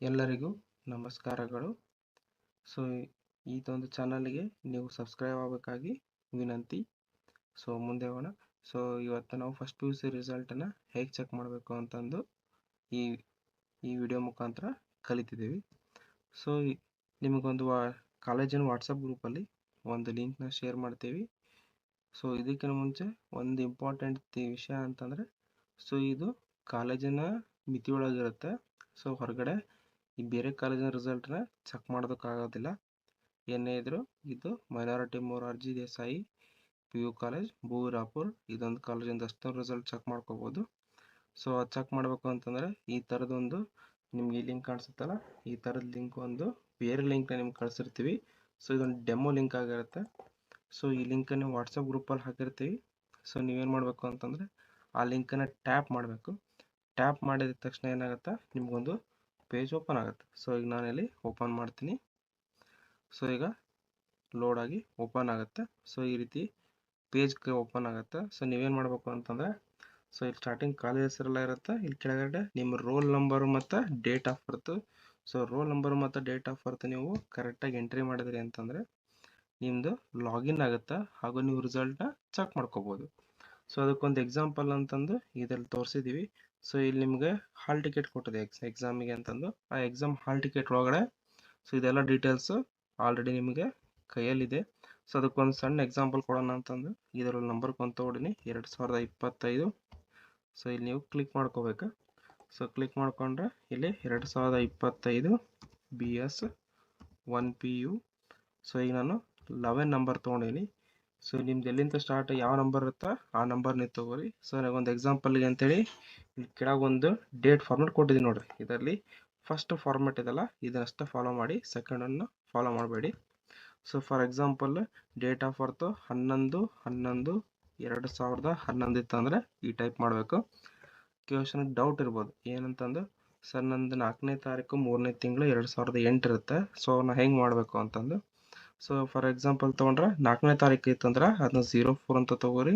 ಎಲ್ಲರಿಗೂ ನಮಸ್ಕಾರಗಳು. ಸೊ ಇದೊಂದು ಚಾನಲ್ಗೆ ನೀವು ಸಬ್ಸ್ಕ್ರೈಬ್ ಆಗಬೇಕಾಗಿ ವಿನಂತಿ. ಸೊ ಮುಂದೆ ಹೋಗೋಣ. ಸೊ ಇವತ್ತು ನಾವು ಫಸ್ಟ್ ಪಿ ಯು ಸಿ ರಿಸಲ್ಟನ್ನು ಹೇಗೆ ಚೆಕ್ ಮಾಡಬೇಕು ಅಂತಂದು ಈ ಈ ವಿಡಿಯೋ ಮುಖಾಂತರ ಕಲಿತಿದ್ದೀವಿ. ಸೊ ನಿಮಗೊಂದು ಕಾಲೇಜಿನ ವಾಟ್ಸಪ್ ಗ್ರೂಪಲ್ಲಿ ಒಂದು ಲಿಂಕ್ನ ಶೇರ್ ಮಾಡ್ತೀವಿ. ಸೊ ಇದಕ್ಕಿಂತ ಮುಂಚೆ ಒಂದು ಇಂಪಾರ್ಟೆಂಟ್ ವಿಷಯ ಅಂತಂದರೆ, ಸೊ ಇದು ಕಾಲೇಜಿನ ಮಿತಿಯೊಳಗಿರುತ್ತೆ. ಸೊ ಹೊರಗಡೆ ಈ ಬೇರೆ ಕಾಲೇಜಿನ ರಿಸಲ್ಟ್ನ ಚೆಕ್ ಮಾಡೋದಕ್ಕಾಗೋದಿಲ್ಲ. ಏನೇ ಇದ್ರೂ ಇದು minority Morarji Desai P U college Bhurapur, ಇದೊಂದು ಕಾಲೇಜಿಂದ ಅಷ್ಟು ರಿಸಲ್ಟ್ ಚೆಕ್ ಮಾಡ್ಕೋಬೋದು. ಸೊ ಅದು ಚೆಕ್ ಮಾಡಬೇಕು ಅಂತಂದರೆ ಈ ಥರದೊಂದು ನಿಮ್ಗೆ ಈ ಲಿಂಕ್ ಕಾಣಿಸುತ್ತಲ್ಲ, ಈ ಥರದ ಲಿಂಕ್ ಒಂದು ಬೇರೆ ಲಿಂಕ್ನ ನಿಮ್ಗೆ ಕಳಿಸಿರ್ತೀವಿ. ಸೊ ಇದೊಂದು ಡೆಮೋ ಲಿಂಕ್ ಆಗಿರುತ್ತೆ. ಸೊ ಈ ಲಿಂಕನ್ನು ವಾಟ್ಸಪ್ ಗ್ರೂಪಲ್ಲಿ ಹಾಕಿರ್ತೀವಿ. ಸೊ ನೀವೇನು ಮಾಡಬೇಕು ಅಂತಂದರೆ ಆ ಲಿಂಕನ್ನು ಟ್ಯಾಪ್ ಮಾಡಬೇಕು. ಟ್ಯಾಪ್ ಮಾಡಿದ ತಕ್ಷಣ ಏನಾಗುತ್ತೆ, ನಿಮಗೊಂದು ಪೇಜ್ ಓಪನ್ ಆಗುತ್ತೆ. ಸೊ ಈಗ ನಾನಿಲ್ಲಿ ಓಪನ್ ಮಾಡ್ತೀನಿ. ಸೊ ಈಗ ಲೋಡ್ ಆಗಿ ಓಪನ್ ಆಗುತ್ತೆ. ಸೊ ಈ ರೀತಿ ಪೇಜ್ ಓಪನ್ ಆಗುತ್ತೆ. ಸೊ ನೀವೇನು ಮಾಡಬೇಕು ಅಂತಂದರೆ, ಸೊ ಇಲ್ಲಿ ಸ್ಟಾರ್ಟಿಂಗ್ ಕಾಲೇಜ್ ಹೆಸರೆಲ್ಲ ಇರುತ್ತೆ. ಇಲ್ಲಿ ಕೆಳಗಡೆ ನಿಮ್ಮ ರೋಲ್ ನಂಬರ್ ಮತ್ತು date of birth. So roll number ಮತ್ತು ಡೇಟ್ ಆಫ್ ಬರ್ತ್ ನೀವು ಕರೆಕ್ಟಾಗಿ ಎಂಟ್ರಿ ಮಾಡಿದ್ರಿ ಅಂತಂದರೆ ನಿಮ್ಮದು ಲಾಗಿನ್ ಆಗುತ್ತೆ, ಹಾಗೂ ನೀವು ರಿಸಲ್ಟ್ನ ಚೆಕ್ ಮಾಡ್ಕೋಬೋದು. ಸೊ ಅದಕ್ಕೊಂದು ಎಕ್ಸಾಂಪಲ್ ಅಂತಂದು ಇದರಲ್ಲಿ ತೋರಿಸಿದ್ದೀವಿ. ಸೊ ಇಲ್ಲಿ ನಿಮಗೆ ಹಾಲ್ ಟಿಕೆಟ್ ಕೊಟ್ಟಿದೆ ಎಕ್ಸಾಮಿಗೆ ಅಂತಂದು. ಆ ಎಕ್ಸಾಮ್ ಹಾಲ್ ಟಿಕೆಟ್ ಒಳಗಡೆ ಸೊ ಇದೆಲ್ಲ ಡೀಟೇಲ್ಸು ಆಲ್ರೆಡಿ ನಿಮಗೆ ಕೈಯಲ್ಲಿದೆ. ಸೊ ಅದಕ್ಕೊಂದು ಸಣ್ಣ ಎಕ್ಸಾಂಪಲ್ ಕೊಡೋಣ ಅಂತಂದು ಇದರಲ್ಲಿ ನಂಬರ್ ಕೊಂತ ತೊಗೊಂಡಿನಿ 2025. ಸೊ ಇಲ್ಲಿ ನೀವು ಕ್ಲಿಕ್ ಮಾಡ್ಕೋಬೇಕು. ಸೊ ಕ್ಲಿಕ್ ಮಾಡ್ಕೊಂಡ್ರೆ ಇಲ್ಲಿ 2025 BS 1 PU. ಸೊ ಈಗ ನಾನು 11 ನಂಬರ್ ತೊಗೊಂಡಿನಿ. ಸೊ ನಿಮ್ದು ಎಲ್ಲಿಂದ ಸ್ಟಾರ್ಟ್ ಯಾವ ನಂಬರ್ ಇರುತ್ತಾ ಆ ನಂಬರ್ ನೀವು ತೊಗೊರಿ. ಸೊ ನನಗೊಂದು ಎಕ್ಸಾಂಪಲ್ಗೆ ಅಂತೇಳಿ ಇಲ್ಲಿ ಕೆಳಗೆ ಒಂದು ಡೇಟ್ ಫಾರ್ಮೆಟ್ ಕೊಟ್ಟಿದ್ದೀನಿ ನೋಡಿರಿ. ಇದರಲ್ಲಿ ಫಸ್ಟ್ ಫಾರ್ಮೆಟ್ ಇದೆಲ್ಲ ಇದನ್ನಷ್ಟೇ ಫಾಲೋ ಮಾಡಿ, ಸೆಕೆಂಡನ್ನು ಫಾಲೋ ಮಾಡಬೇಡಿ. So for example date of ಬರ್ತ್ 11/11/2011 ಇತ್ತಂದರೆ ಈ ಟೈಪ್ ಮಾಡಬೇಕು. ಕ್ವೆಶನ್ ಡೌಟ್ ಇರ್ಬೋದು ಏನಂತಂದು, ಸರ್ ನಂದು 4ನೇ ತಾರೀಕು 3ನೇ ತಿಂಗಳು 2008 ಇರುತ್ತೆ. ಸೊ ನಾನು ಹೆಂಗೆ ಮಾಡಬೇಕು ಅಂತಂದು. ಸೊ ಫಾರ್ ಎಕ್ಸಾಂಪಲ್ ತೊಗೊಂಡ್ರೆ 4ನೇ ತಾರೀಕು ಇತ್ತಂದ್ರೆ ಅದನ್ನ 04 ಅಂತ ತೊಗೋರಿ.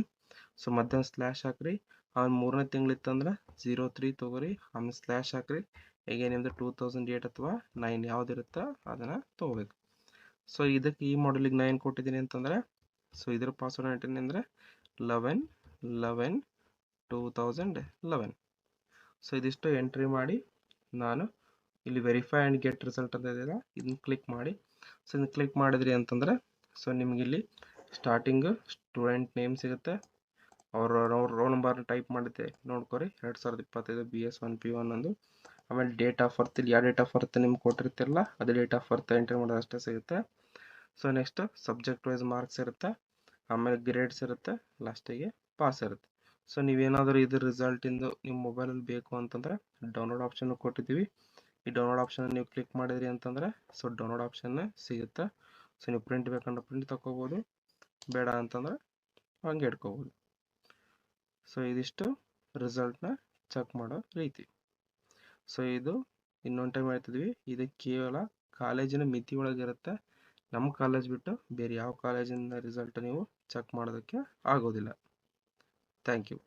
ಸೊ ಮಧ್ಯಾಹ್ನ ಸ್ಲ್ಯಾಶ್ ಹಾಕ್ರಿ. ಆಮೇಲೆ 3ನೇ ತಿಂಗಳು ಇತ್ತಂದ್ರೆ 03 ತೊಗೋರಿ, ಆಮೇಲೆ ಸ್ಲ್ಯಾಶ್ ಹಾಕ್ರಿ. ಈಗ ನಿಮ್ಮದು 2008 ಅಥವಾ 9 ಯಾವುದಿರುತ್ತೋ ಅದನ್ನು ತೊಗೋಬೇಕು. ಸೊ ಇದಕ್ಕೆ ಈ ಮಾಡಲಿಗೆ ನಾನು ಏನು ಕೊಟ್ಟಿದ್ದೀನಿ ಅಂತಂದರೆ, ಸೊ ಇದ್ರ ಪಾಸ್ವರ್ಡ್ ಎಂಟ್ರಿ ಅಂದರೆ 11/11/2011. ಸೊ ಇದಿಷ್ಟು ಎಂಟ್ರಿ ಮಾಡಿ ನಾನು ಇಲ್ಲಿ ವೆರಿಫೈ ಆ್ಯಂಡ್ ಗೆಟ್ ರಿಸಲ್ಟ್ ಅಂತ ಇದೆಯಲ್ಲ ಇದನ್ನ ಕ್ಲಿಕ್ ಮಾಡಿ. ಸೊ ಇದನ್ನ ಕ್ಲಿಕ್ ಮಾಡಿದ್ರಿ ಅಂತಂದರೆ ಸೊ ನಿಮಗಿಲ್ಲಿ ಸ್ಟಾರ್ಟಿಂಗು ಸ್ಟೂಡೆಂಟ್ ನೇಮ್ ಸಿಗುತ್ತೆ. ಅವ್ರ ರೋಲ್ ನಂಬರ್ನ ಟೈಪ್ ಮಾಡುತ್ತೆ ನೋಡ್ಕೊರಿ, 2025 BS 1 P1 ಅಂದು. ಆಮೇಲೆ ಡೇಟ್ ಆಫ್ ಬರ್ತ್, ಇಲ್ಲಿ ಯಾವ ಡೇಟ್ ಆಫ್ ಬರ್ತ್ ನಿಮ್ಗೆ ಕೊಟ್ಟಿರ್ತಿರಲ್ಲ ಅದೇ ಡೇಟ್ ಆಫ್ ಬರ್ತ್ ಎಂಟ್ರಿ ಮಾಡೋದು ಅಷ್ಟೇ ಸಿಗುತ್ತೆ. So next subject wise marks ಇರುತ್ತೆ, ಆಮೇಲೆ ಗ್ರೇಡ್ಸ್ ಇರುತ್ತೆ, ಲಾಸ್ಟಿಗೆ ಪಾಸ್ ಇರುತ್ತೆ. ಸೊ ನೀವೇನಾದರೂ ಇದ್ರ ರಿಸಲ್ಟಿಂದು ನಿಮ್ಮ ಮೊಬೈಲಲ್ಲಿ ಬೇಕು ಅಂತಂದರೆ ಡೌನ್ಲೋಡ್ ಆಪ್ಷನ್ ಕೊಟ್ಟಿದ್ದೀವಿ. ಈ ಡೌನ್ಲೋಡ್ ಆಪ್ಷನ್ ನೀವು ಕ್ಲಿಕ್ ಮಾಡಿದ್ರಿ ಅಂತಂದರೆ ಸೊ ಡೌನ್ಲೋಡ್ ಆಪ್ಷನ್ ಸಿಗುತ್ತೆ. ಸೊ ನೀವು ಪ್ರಿಂಟ್ ಬೇಕಂದ್ರೆ ಪ್ರಿಂಟ್ ತಗೋಬೋದು, ಬೇಡ ಅಂತಂದರೆ ಹಂಗೆ ಇಟ್ಕೋಬೋದು. ಸೊ ಇದಿಷ್ಟು ರಿಸಲ್ಟ್ನ ಚೆಕ್ ಮಾಡೋ ರೀತಿ. ಸೊ ಇದು ಇನ್ನೊಂದು ಟೈಮ್ ಹೇಳ್ತಿದ್ವಿ, ಇದು ಕೇವಲ ಕಾಲೇಜಿನ ಮಿತಿ ಒಳಗಿರುತ್ತೆ. ನಮ್ಮ ಕಾಲೇಜ್ ಬಿಟ್ಟು ಬೇರೆ ಯಾವ ಕಾಲೇಜಿನ ರಿಸಲ್ಟ್ ನೀವು ಚೆಕ್ ಮಾಡೋದಕ್ಕೆ ಆಗೋದಿಲ್ಲ. Thank you.